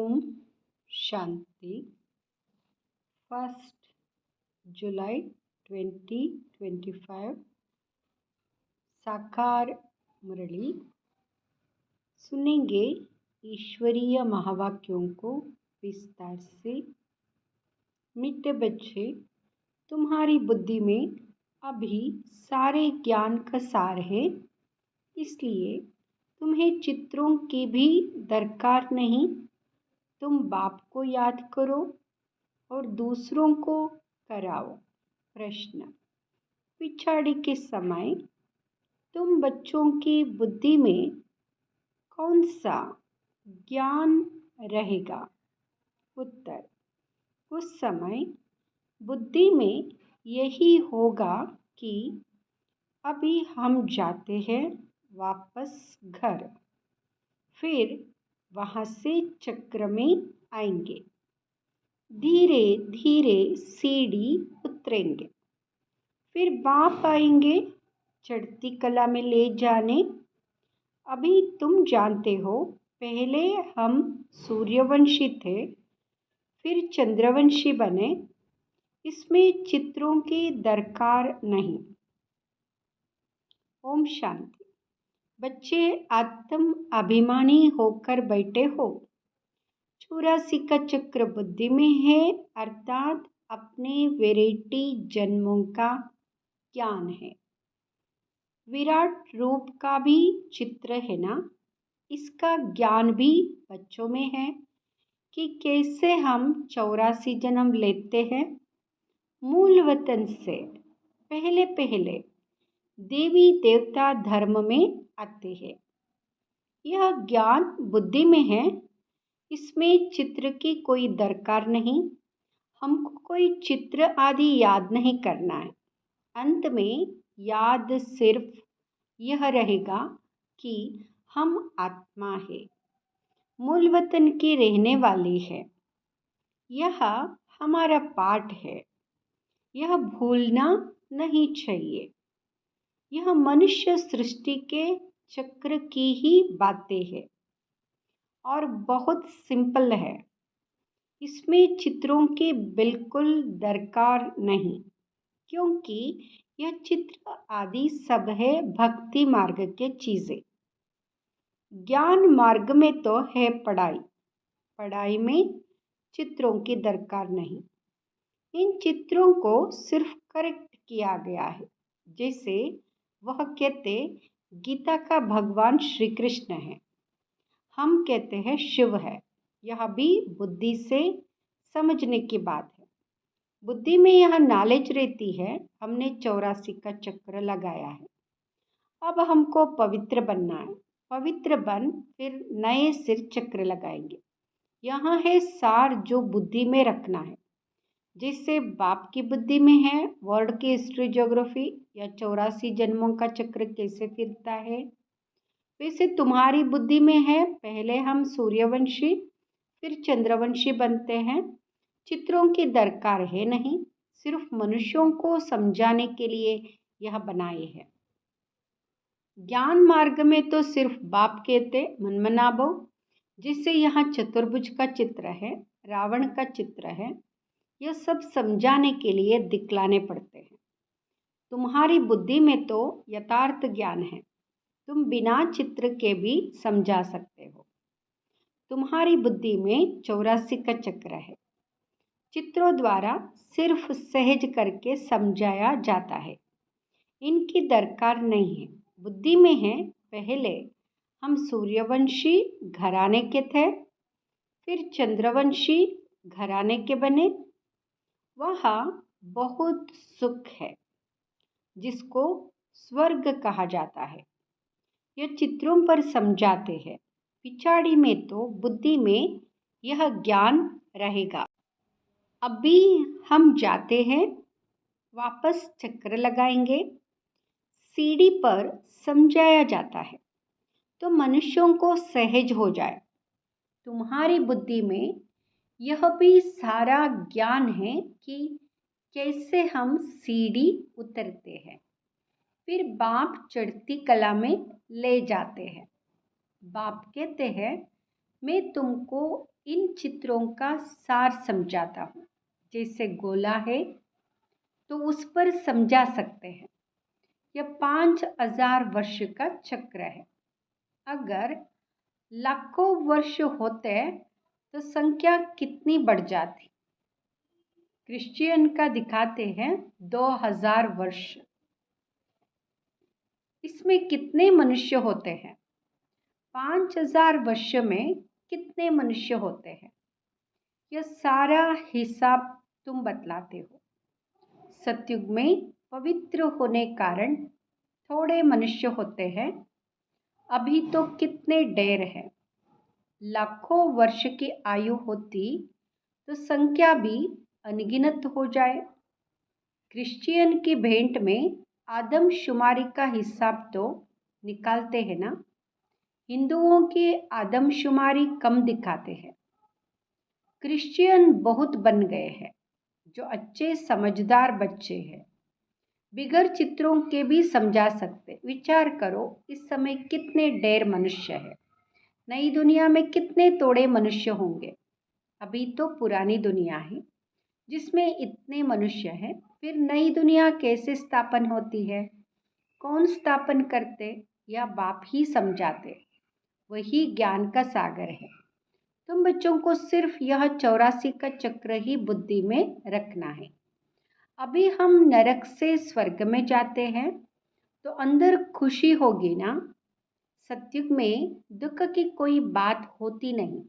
ओम शांति। 1 जुलाई 2025 साकार मुरली सुनेंगे ईश्वरीय महावाक्यों को विस्तार से। मीठे बच्चे, तुम्हारी बुद्धि में अभी सारे ज्ञान का सार है, इसलिए तुम्हें चित्रों की भी दरकार नहीं। तुम बाप को याद करो और दूसरों को कराओ। प्रश्न: पिछाड़ी के समय तुम बच्चों की बुद्धि में कौन सा ज्ञान रहेगा? उत्तर: उस समय बुद्धि में यही होगा कि अभी हम जाते हैं वापस घर, फिर वहाँ से चक्र में आएंगे, धीरे धीरे सीढ़ी उतरेंगे, फिर बाप आएंगे चढ़ती कला में ले जाने। अभी तुम जानते हो, पहले हम सूर्यवंशी थे, फिर चंद्रवंशी बने। इसमें चित्रों की दरकार नहीं। ओम शांति। बच्चे आत्म अभिमानी होकर बैठे हो। 84 का चक्र बुद्धि में है, अर्थात अपने वैरायटी जन्मों का ज्ञान है। विराट रूप का भी चित्र है ना, इसका ज्ञान भी बच्चों में है कि कैसे हम 84 जन्म लेते हैं। मूल वतन से पहले पहले देवी देवता धर्म में आते हैं। यह ज्ञान बुद्धि में है, इसमें चित्र की कोई दरकार नहीं। हमको कोई चित्र आदि याद नहीं करना है। अंत में याद सिर्फ यह रहेगा कि हम आत्मा है, मूल वतन की रहने वाली है। यह हमारा पाठ है, यह भूलना नहीं चाहिए। यह मनुष्य सृष्टि के चक्र की ही बातें हैं और बहुत सिंपल है। इसमें चित्रों की बिल्कुल दरकार नहीं, क्योंकि यह चित्र आदि सब है भक्ति मार्ग के चीज़ें। ज्ञान मार्ग में तो है पढ़ाई, पढ़ाई में चित्रों की दरकार नहीं। इन चित्रों को सिर्फ करेक्ट किया गया है। जैसे वह कहते गीता का भगवान श्री कृष्ण है, हम कहते हैं शिव है। यह भी बुद्धि से समझने की बात है। बुद्धि में यह नॉलेज रहती है। हमने 84 का चक्र लगाया है, अब हमको पवित्र बनना है। पवित्र बन फिर नए सिर चक्र लगाएंगे। यहाँ है सार जो बुद्धि में रखना है। जिससे बाप की बुद्धि में है वर्ल्ड की हिस्ट्री ज्योग्राफी या 84 जन्मों का चक्र कैसे फिरता है, वैसे तुम्हारी बुद्धि में है पहले हम सूर्यवंशी फिर चंद्रवंशी बनते हैं। चित्रों की दरकार है नहीं, सिर्फ मनुष्यों को समझाने के लिए यह बनाए हैं। ज्ञान मार्ग में तो सिर्फ बाप कहते मनमनाभव, जिससे यहाँ चतुर्भुज का चित्र है, रावण का चित्र है। यह सब समझाने के लिए दिखलाने पड़ते हैं। तुम्हारी बुद्धि में तो यथार्थ ज्ञान है, तुम बिना चित्र के भी समझा सकते हो। तुम्हारी बुद्धि में 84 का चक्र है। चित्रों द्वारा सिर्फ सहज करके समझाया जाता है, इनकी दरकार नहीं है। बुद्धि में है पहले हम सूर्यवंशी घराने के थे, फिर चंद्रवंशी घराने के बने। वहाँ बहुत सुख है जिसको स्वर्ग कहा जाता है। यह चित्रों पर समझाते हैं। पिछाड़ी में तो बुद्धि में यह ज्ञान रहेगा। अभी हम जाते हैं वापस चक्र लगाएंगे। सीढ़ी पर समझाया जाता है तो मनुष्यों को सहज हो जाए। तुम्हारी बुद्धि में यह भी सारा ज्ञान है कि कैसे हम सीढ़ी उतरते हैं, फिर बाप चढ़ती कला में ले जाते हैं। बाप कहते हैं मैं तुमको इन चित्रों का सार समझाता हूँ। जैसे गोला है तो उस पर समझा सकते हैं यह 5000 वर्ष का चक्र है। अगर लाखों वर्ष होते तो संख्या कितनी बढ़ जाती। क्रिश्चियन का दिखाते हैं 2000 वर्ष। इसमें कितने मनुष्य होते हैं? 5000 वर्ष में कितने मनुष्य होते हैं? यह सारा हिसाब तुम बतलाते हो। सतयुग में पवित्र होने कारण थोड़े मनुष्य होते हैं। अभी तो कितने ढेर है। लाखों वर्ष की आयु होती तो संख्या भी अनगिनत हो जाए। क्रिश्चियन की भेंट में आदमशुमारी का हिसाब तो निकालते हैं ना। हिंदुओं की आदमशुमारी कम दिखाते हैं। क्रिश्चियन बहुत बन गए हैं जो अच्छे समझदार बच्चे हैं। बिगर चित्रों के भी समझा सकते। विचार करो इस समय कितने ढेर मनुष्य है। नई दुनिया में कितने तोड़े मनुष्य होंगे। अभी तो पुरानी दुनिया है जिसमें इतने मनुष्य हैं। फिर नई दुनिया कैसे स्थापन होती है? कौन स्थापन करते? या बाप ही समझाते। वही ज्ञान का सागर है। तुम बच्चों को सिर्फ यह 84 का चक्र ही बुद्धि में रखना है। अभी हम नरक से स्वर्ग में जाते हैं तो अंदर खुशी होगी ना। सतयुग में दुख की कोई बात होती नहीं।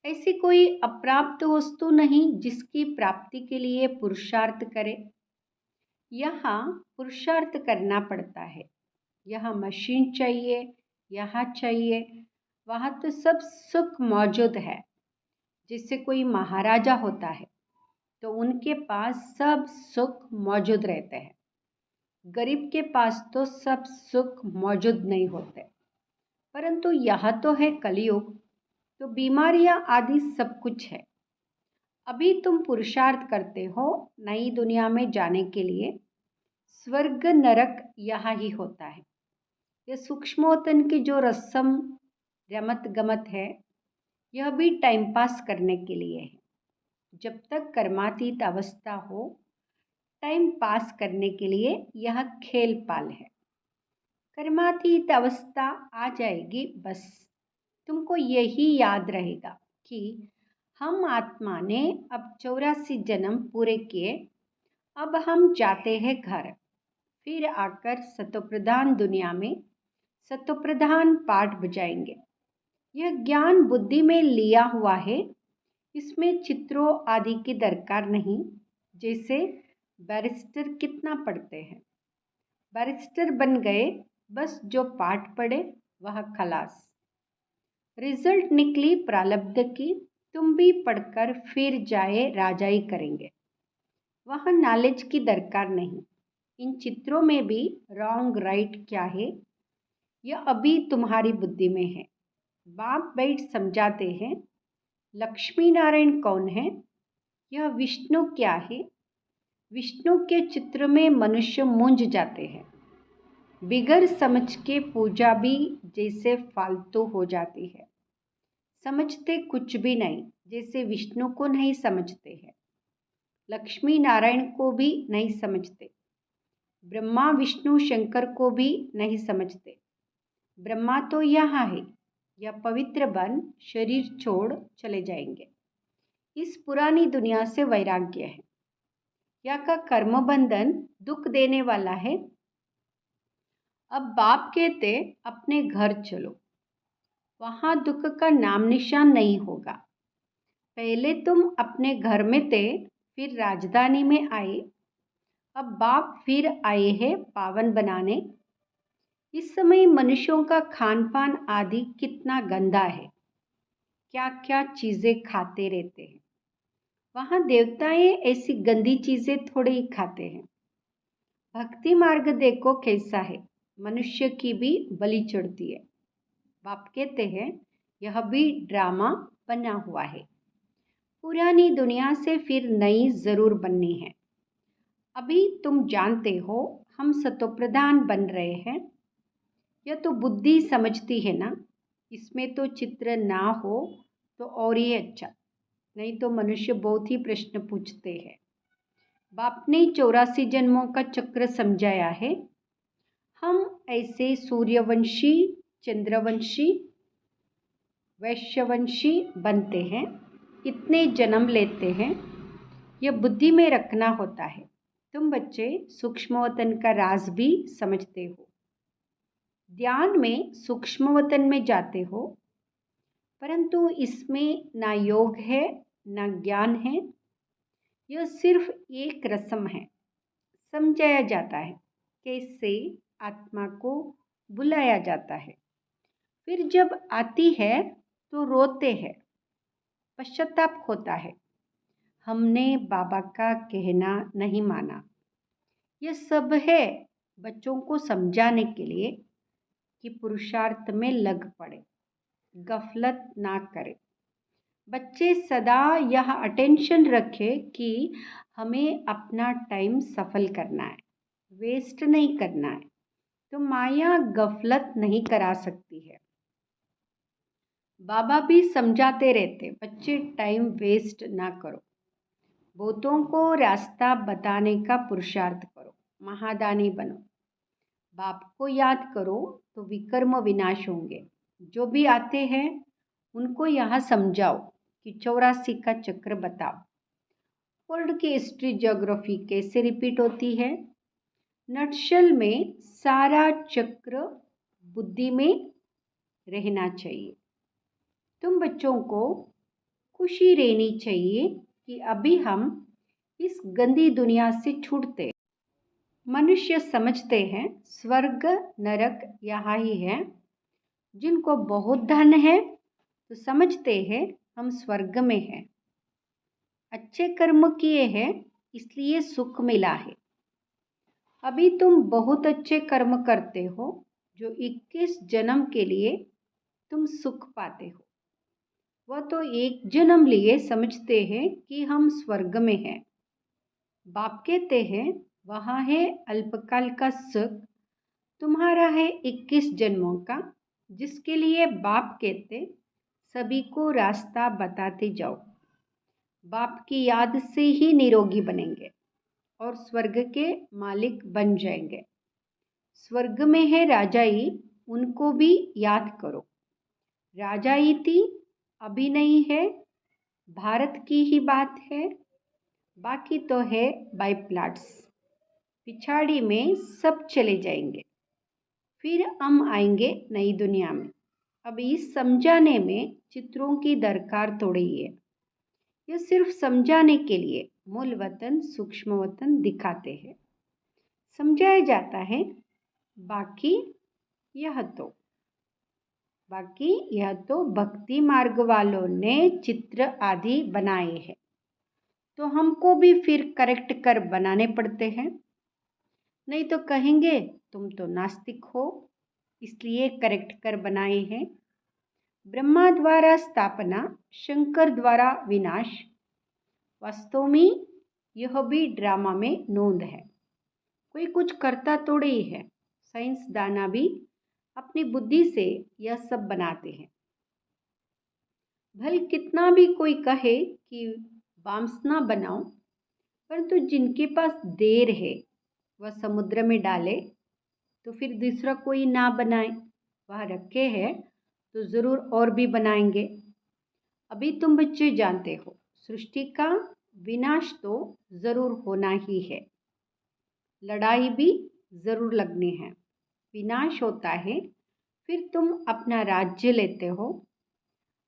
ऐसी कोई अप्राप्त वस्तु नहीं जिसकी प्राप्ति के लिए पुरुषार्थ करे। यहाँ पुरुषार्थ करना पड़ता है। यहाँ मशीन चाहिए, यहाँ चाहिए, वहाँ तो सब सुख मौजूद है। जिससे कोई महाराजा होता है तो उनके पास सब सुख मौजूद रहते हैं। गरीब के पास तो सब सुख मौजूद नहीं होते। परंतु यह तो है कलयुग, तो बीमारियां आदि सब कुछ है। अभी तुम पुरुषार्थ करते हो नई दुनिया में जाने के लिए। स्वर्ग नरक यहाँ ही होता है। यह सूक्ष्मोतन की जो रस्म रमत गमत है यह भी टाइम पास करने के लिए है। जब तक कर्मातीत अवस्था हो टाइम पास करने के लिए यह खेल पाल है। कर्मातीत अवस्था आ जाएगी बस तुमको यही याद रहेगा कि हम आत्मा ने अब 84 जन्म पूरे किए। अब हम जाते हैं घर। फिर आकर सतोप्रधान दुनिया में सतोप्रधान पाठ बजाएंगे। यह ज्ञान बुद्धि में लिया हुआ है। इसमें चित्रों आदि की दरकार नहीं। जैसे बैरिस्टर कितना पढ़ते हैं। बैरिस्टर बन गए बस जो पाठ पढ़े वह खलास। रिजल्ट निकली प्रारब्ध की। तुम भी पढ़कर फिर जाए राजाई करेंगे। वह नॉलेज की दरकार नहीं। इन चित्रों में भी रॉन्ग राइट क्या है यह अभी तुम्हारी बुद्धि में है। बाप बैठ समझाते हैं। लक्ष्मी नारायण कौन है? यह विष्णु क्या है? विष्णु के चित्र में मनुष्य मूंझ जाते हैं। बिगर समझ के पूजा भी जैसे फालतू हो जाती है। समझते कुछ भी नहीं। जैसे विष्णु को नहीं समझते हैं, लक्ष्मी नारायण को भी नहीं समझते, ब्रह्मा विष्णु शंकर को भी नहीं समझते। ब्रह्मा तो यहाँ है। यह पवित्र बन शरीर छोड़ चले जाएंगे। इस पुरानी दुनिया से वैराग्य है। यह का कर्म बंधन दुख देने वाला है। अब बाप कहते अपने घर चलो। वहाँ दुख का नाम निशान नहीं होगा। पहले तुम अपने घर में थे फिर राजधानी में आए। अब बाप फिर आए हैं पावन बनाने। इस समय मनुष्यों का खान पान आदि कितना गंदा है। क्या क्या चीज़ें खाते रहते हैं। वहाँ देवताएं ऐसी गंदी चीज़ें थोड़े ही खाते हैं। भक्ति मार्ग देखो कैसा है। मनुष्य की भी बलि चढ़ती है। बाप कहते हैं यह भी ड्रामा बना हुआ है। पुरानी दुनिया से फिर नई जरूर बननी है। अभी तुम जानते हो हम सतोप्रधान बन रहे हैं। यह तो बुद्धि समझती है ना। इसमें तो चित्र ना हो तो और ही अच्छा, नहीं तो मनुष्य बहुत ही प्रश्न पूछते हैं। बाप ने 84 जन्मों का चक्र समझाया है। हम ऐसे सूर्यवंशी, चंद्रवंशी, वैश्यवंशी बनते हैं, इतने जन्म लेते हैं, यह बुद्धि में रखना होता है। तुम बच्चे सूक्ष्मवतन का राज भी समझते हो। ध्यान में सूक्ष्मवतन में जाते हो, परंतु इसमें ना योग है ना ज्ञान है। यह सिर्फ एक रस्म है। समझाया जाता है कैसे आत्मा को बुलाया जाता है। फिर जब आती है तो रोते हैं, पश्चाताप होता है, हमने बाबा का कहना नहीं माना। यह सब है बच्चों को समझाने के लिए कि पुरुषार्थ में लग पड़े, गफलत ना करें। बच्चे सदा यह अटेंशन रखें कि हमें अपना टाइम सफल करना है, वेस्ट नहीं करना है। तो माया गफलत नहीं करा सकती है। बाबा भी समझाते रहते, बच्चे टाइम वेस्ट ना करो, बहुतों को रास्ता बताने का पुरुषार्थ करो, महादानी बनो, बाप को याद करो तो विकर्म विनाश होंगे। जो भी आते हैं उनको यहाँ समझाओ कि 84 का चक्र बताओ। वर्ल्ड की हिस्ट्री, ज्योग्राफी कैसे रिपीट होती है। नटशल में सारा चक्र बुद्धि में रहना चाहिए। तुम बच्चों को खुशी रहनी चाहिए कि अभी हम इस गंदी दुनिया से छूटते। मनुष्य समझते हैं स्वर्ग नरक यहाँ ही है। जिनको बहुत धन है तो समझते हैं हम स्वर्ग में हैं। अच्छे कर्म किए हैं इसलिए सुख मिला है। अभी तुम बहुत अच्छे कर्म करते हो जो 21 जन्म के लिए तुम सुख पाते हो। वह तो एक जन्म लिए समझते हैं कि हम स्वर्ग में हैं। बाप कहते हैं वहाँ है अल्पकाल का सुख, तुम्हारा है 21 जन्मों का, जिसके लिए बाप कहते सभी को रास्ता बताते जाओ। बाप की याद से ही निरोगी बनेंगे और स्वर्ग के मालिक बन जाएंगे। स्वर्ग में है राजाई, उनको भी याद करो। राजाई थी, अभी नहीं है, भारत की ही बात है, बाकी तो है बाय प्लाट्स। पिछाड़ी में सब चले जाएंगे, फिर हम आएंगे नई दुनिया में। अब इस समझाने में चित्रों की दरकार थोड़ी है। यह सिर्फ समझाने के लिए मूल वतन सूक्ष्म वतन दिखाते हैं, समझाया जाता है। बाकी यह तो भक्ति मार्ग वालों ने चित्र आदि बनाए हैं, तो हमको भी फिर करेक्ट कर बनाने पड़ते हैं। नहीं तो कहेंगे तुम तो नास्तिक हो, इसलिए करेक्ट कर बनाए हैं। ब्रह्मा द्वारा स्थापना, शंकर द्वारा विनाश। वास्तव में यह भी ड्रामा में नोंद है। कोई कुछ करता थोड़े ही है। साइंसदाना भी अपनी बुद्धि से यह सब बनाते हैं। भले कितना भी कोई कहे कि बॉम्ब्स ना बनाओ, परंतु जिनके पास देर है वह समुद्र में डाले तो फिर दूसरा कोई ना बनाए। वह रखे हैं तो ज़रूर और भी बनाएंगे। अभी तुम बच्चे जानते हो सृष्टि का विनाश तो ज़रूर होना ही है, लड़ाई भी ज़रूर लगनी है। विनाश होता है, फिर तुम अपना राज्य लेते हो।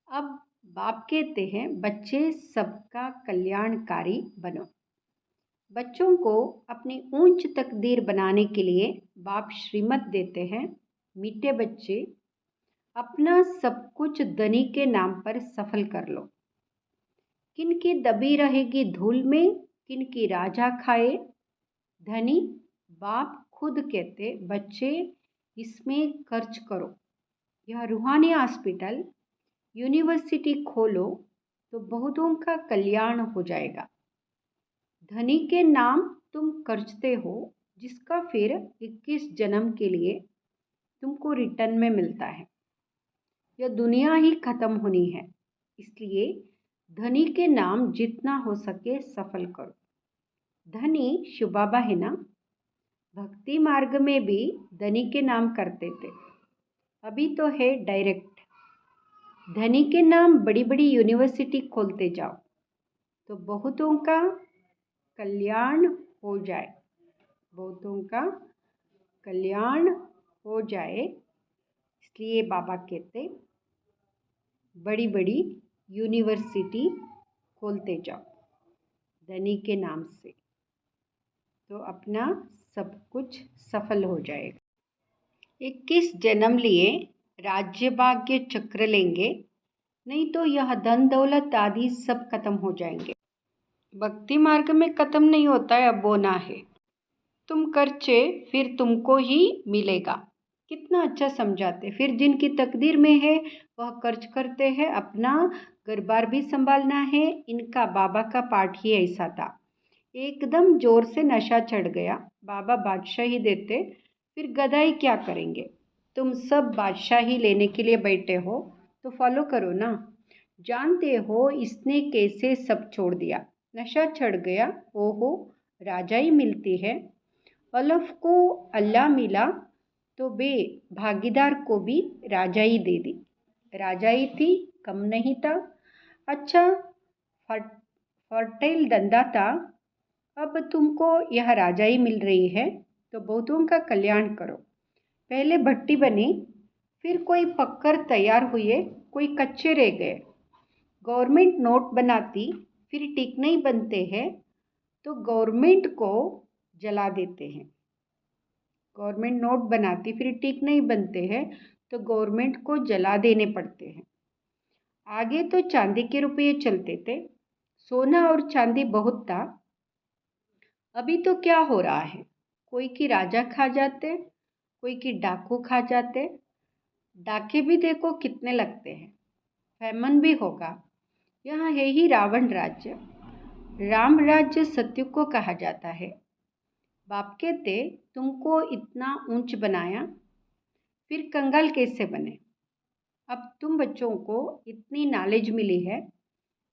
अब बाप कहते हैं बच्चे सबका कल्याणकारी बनो। बच्चों को अपनी ऊंच तकदीर बनाने के लिए बाप श्रीमत देते हैं। मीठे बच्चे, अपना सब कुछ धनी के नाम पर सफल कर लो। किनकी दबी रहेगी धूल में, किनकी राजा खाए धनी। बाप खुद कहते बच्चे इसमें खर्च करो। यह रूहानी हॉस्पिटल, यूनिवर्सिटी खोलो तो बहुतों का कल्याण हो जाएगा। धनी के नाम तुम खर्चते हो, जिसका फिर 21 जन्म के लिए तुमको रिटर्न में मिलता है। यह दुनिया ही खत्म होनी है। इसलिए धनी के नाम जितना हो सके सफल करो। धनी शिवबाबा है ना, भक्ति मार्ग में भी धनी के नाम करते थे। अभी तो है डायरेक्ट। धनी के नाम बड़ी बड़ी यूनिवर्सिटी खोलते जाओ तो बहुतों का कल्याण हो जाए, बहुतों का कल्याण हो जाए। इसलिए बाबा कहते बड़ी बड़ी यूनिवर्सिटी खोलते जाओ धनी के नाम से, तो अपना सब कुछ सफल हो जाएगा। 21 जन्म लिए राज्य भाग्य चक्र लेंगे, नहीं तो यह धन दौलत आदि सब खत्म हो जाएंगे। भक्ति मार्ग में खत्म नहीं होता है, अब बोना है। तुम खर्चे फिर तुमको ही मिलेगा। कितना अच्छा समझाते। फिर जिनकी तकदीर में है वह खर्च करते हैं, अपना घर बार भी संभालना है। इनका बाबा का पाठ ही ऐसा था। एकदम जोर से नशा चढ़ गया। बाबा बादशाही देते, फिर गदाई क्या करेंगे। तुम सब बादशाही लेने के लिए बैठे हो तो फॉलो करो ना। जानते हो इसने कैसे सब छोड़ दिया। नशा चढ़ गया, ओहो राजाई मिलती है। अलफ को अल्लाह मिला तो बे भागीदार को भी राजाई दे दी। राजाई थी, कम नहीं था। अच्छा फर्टाइल धंधा था। अब तुमको यह राजाई मिल रही है तो बहुतों का कल्याण करो। पहले भट्टी बनी, फिर कोई पक्कर तैयार हुए, कोई कच्चे रह गए। गवर्नमेंट नोट बनाती, फिर टिक नहीं बनते हैं तो गवर्नमेंट को जला देते हैं। गवर्नमेंट नोट बनाती, फिर टिक नहीं बनते हैं तो गवर्नमेंट को जला देने पड़ते हैं। आगे तो चांदी के रुपये चलते थे, सोना और चांदी बहुत था। अभी तो क्या हो रहा है, कोई की राजा खा जाते, कोई की डाकू खा जाते। डाके भी देखो कितने लगते हैं। फैमन भी होगा। यहाँ है ही रावण राज्य। राम राज्य सत्युग को कहा जाता है। बाप कहते तुमको इतना ऊंच बनाया, फिर कंगाल कैसे बने। अब तुम बच्चों को इतनी नॉलेज मिली है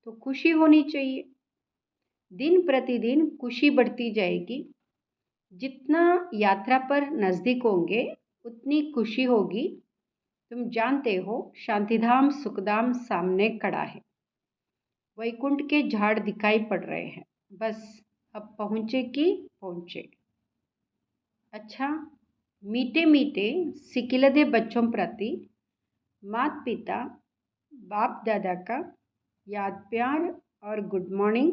तो खुशी होनी चाहिए। दिन प्रतिदिन खुशी बढ़ती जाएगी। जितना यात्रा पर नज़दीक होंगे उतनी खुशी होगी। तुम जानते हो शांतिधाम सुखधाम सामने खड़ा है। वैकुंठ के झाड़ दिखाई पड़ रहे हैं। बस अब पहुँचे कि पहुँचे। अच्छा, मीठे मीठे सिकिलदे बच्चों प्रति माता पिता बाप दादा का याद प्यार और गुड मॉर्निंग।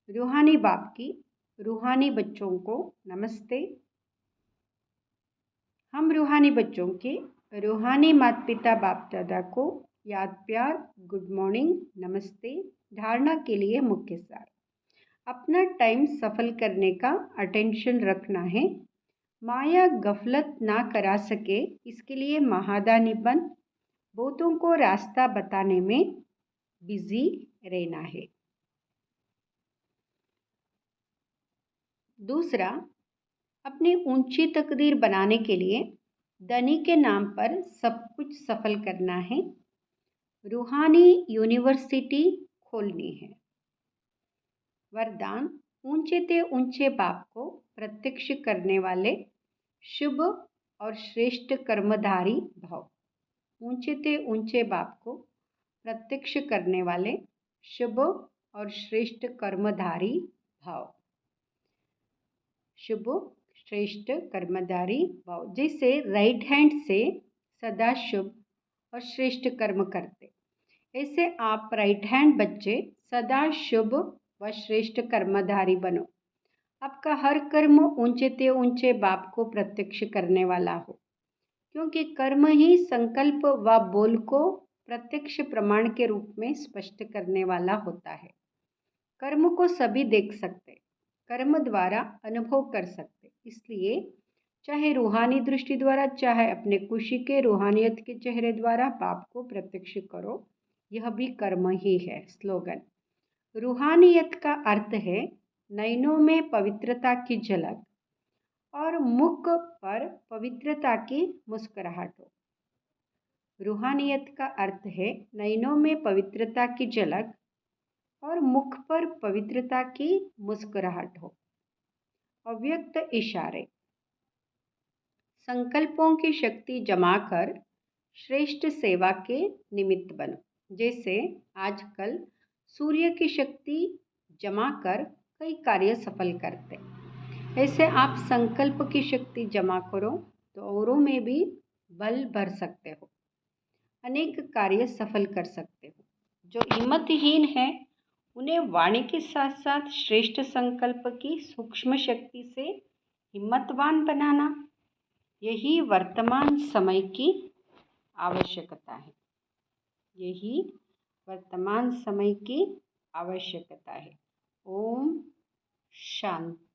रूहानी बाप की रूहानी बच्चों को नमस्ते। हम रूहानी बच्चों के रूहानी माता पिता बाप दादा को याद प्यार गुड मॉर्निंग नमस्ते। धारणा के लिए मुख्य सार। अपना टाइम सफल करने का अटेंशन रखना है। माया गफलत ना करा सके, इसके लिए महादानी बन बहुतों को रास्ता बताने में बिजी रहना है। दूसरा, अपनी ऊंची तकदीर बनाने के लिए धनी के नाम पर सब कुछ सफल करना है। रूहानी यूनिवर्सिटी खोलनी है। वरदान, ऊंचे ते ऊंचे बाप को प्रत्यक्ष करने वाले शुभ और श्रेष्ठ कर्मधारी भाव। ऊंचे ते ऊंचे बाप को प्रत्यक्ष करने वाले शुभ और श्रेष्ठ कर्मधारी भाव। शुभ श्रेष्ठ कर्मधारी भाव, जैसे राइट हैंड से सदा शुभ और श्रेष्ठ कर्म करते, ऐसे आप राइट हैंड बच्चे सदा शुभ व श्रेष्ठ कर्मधारी बनो। आपका हर कर्म ऊंचे ते ऊंचे बाप को प्रत्यक्ष करने वाला हो, क्योंकि कर्म ही संकल्प व बोल को प्रत्यक्ष प्रमाण के रूप में स्पष्ट करने वाला होता है। कर्म को सभी देख सकते, कर्म द्वारा अनुभव कर सकते। इसलिए चाहे रूहानी दृष्टि द्वारा, चाहे अपने खुशी के रूहानियत के चेहरे द्वारा बाप को प्रत्यक्ष करो, यह भी कर्म ही है। स्लोगन, रूहानियत का अर्थ है नयनों में पवित्रता की झलक और मुख पर पवित्रता की मुस्कुराहट हो। रूहानियत का अर्थ है नयनों में पवित्रता की झलक और मुख पर पवित्रता की मुस्कुराहट हो। अव्यक्त इशारे। संकल्पों की शक्ति जमा कर श्रेष्ठ सेवा के निमित्त बनो। जैसे आजकल सूर्य की शक्ति जमा कर कई कार्य सफल करते, ऐसे आप संकल्प की शक्ति जमा करो तो औरों में भी बल भर सकते हो, अनेक कार्य सफल कर सकते हो। जो हिम्मतहीन है उन्हें वाणी के साथ साथ श्रेष्ठ संकल्प की सूक्ष्म शक्ति से हिम्मतवान बनाना, यही वर्तमान समय की आवश्यकता है। यही वर्तमान समय की आवश्यकता है। ओम शांति।